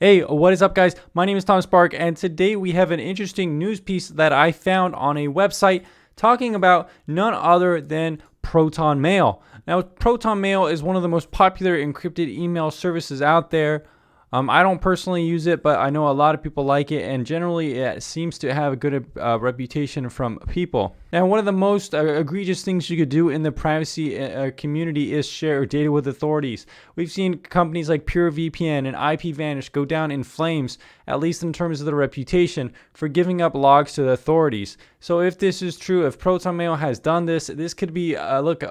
Hey, what is up, guys? My name is Tom Spark, and today we have an interesting news piece that I found on a website talking about none other than Proton Mail. Now, Proton Mail is one of the most popular encrypted email services out there. I don't personally use it, but I know a lot of people like it, and generally it seems to have a good reputation from people. Now, one of the most egregious things you could do in the privacy community is share data with authorities. We've seen companies like PureVPN and IPVanish go down in flames, at least in terms of their reputation, for giving up logs to the authorities. So if this is true, if Proton Mail has done this, this could be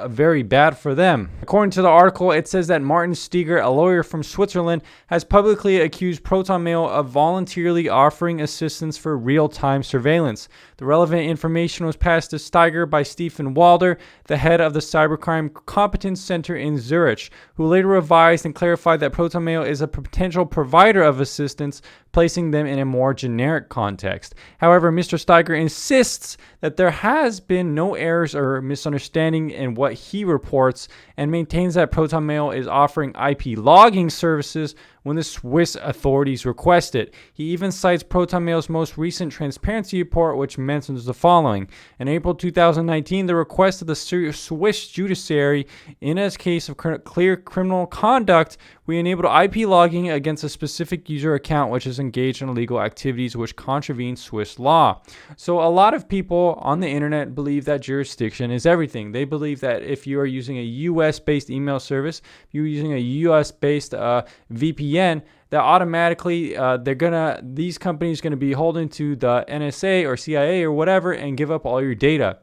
very bad for them. According to the article, it says that Martin Steger, a lawyer from Switzerland, has publicly accused Proton Mail of voluntarily offering assistance for real-time surveillance. The relevant information was passed to Steger by Stephen Walder, the head of the Cybercrime Competence Center in Zurich, who later revised and clarified that Proton Mail is a potential provider of assistance, placing them in a more generic context. However, Mr. Steger insists that there has been no errors or misunderstanding in what he reports, and maintains that Proton Mail is offering IP logging services when the Swiss authorities request it. He even cites Proton Mail's most recent transparency report, which mentions the following. In April 2019, the request of the Swiss judiciary, in a case of clear criminal conduct, we enabled IP logging against a specific user account which is engaged in illegal activities which contravene Swiss law. So a lot of people on the internet believe that jurisdiction is everything. They believe that if you are using a US-based email service, if you're using a US-based VPN, that automatically these companies are gonna be holding to the NSA or CIA or whatever and give up all your data.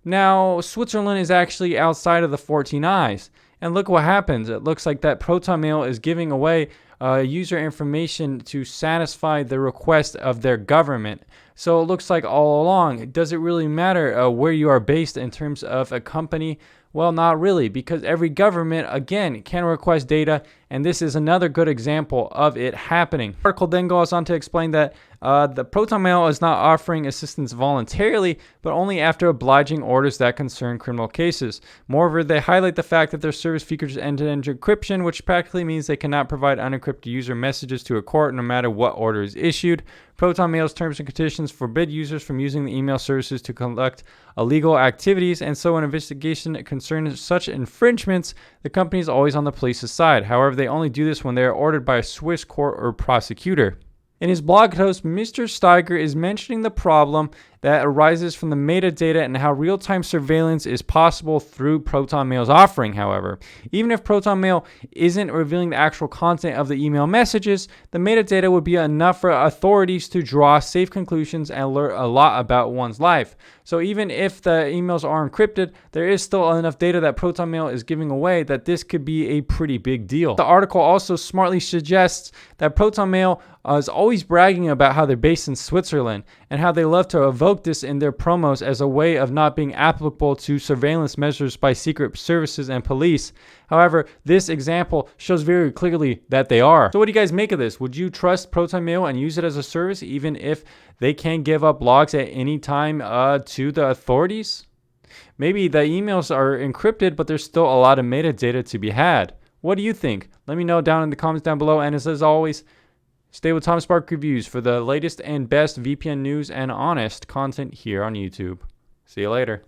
Now, Switzerland is actually outside of the 14 Eyes. And look what happens. It looks like that Proton Mail is giving away user information to satisfy the request of their government. So it looks like all along, does it really matter where you are based in terms of a company? Well, not really, because every government, again, can request data, and this is another good example of it happening. The article then goes on to explain that the Proton Mail is not offering assistance voluntarily, but only after obliging orders that concern criminal cases. Moreover, they highlight the fact that their service features end-to-end encryption, which practically means they cannot provide unencrypted user messages to a court no matter what order is issued. Proton Mail's terms and conditions forbid users from using the email services to conduct illegal activities, and so an investigation concerning such infringements, the company is always on the police's side. However, they only do this when they are ordered by a Swiss court or prosecutor. In his blog post, Mr. Steger is mentioning the problem that arises from the metadata and how real-time surveillance is possible through Proton Mail's offering. However, even if Proton Mail isn't revealing the actual content of the email messages, the metadata would be enough for authorities to draw safe conclusions and learn a lot about one's life. So even if the emails are encrypted, there is still enough data that Proton Mail is giving away that this could be a pretty big deal. The article also smartly suggests that Proton Mail is always bragging about how they're based in Switzerland and how they love to evoke this in their promos as a way of not being applicable to surveillance measures by secret services and police. However, this example shows very clearly that they are. So what do you guys make of this? Would you trust Proton Mail and use it as a service even if they can give up logs at any time to the authorities? Maybe the emails are encrypted, but there's still a lot of metadata to be had. What do you think? Let me know down in the comments down below. And as always, stay with Tom Spark Reviews for the latest and best VPN news and honest content here on YouTube. See you later.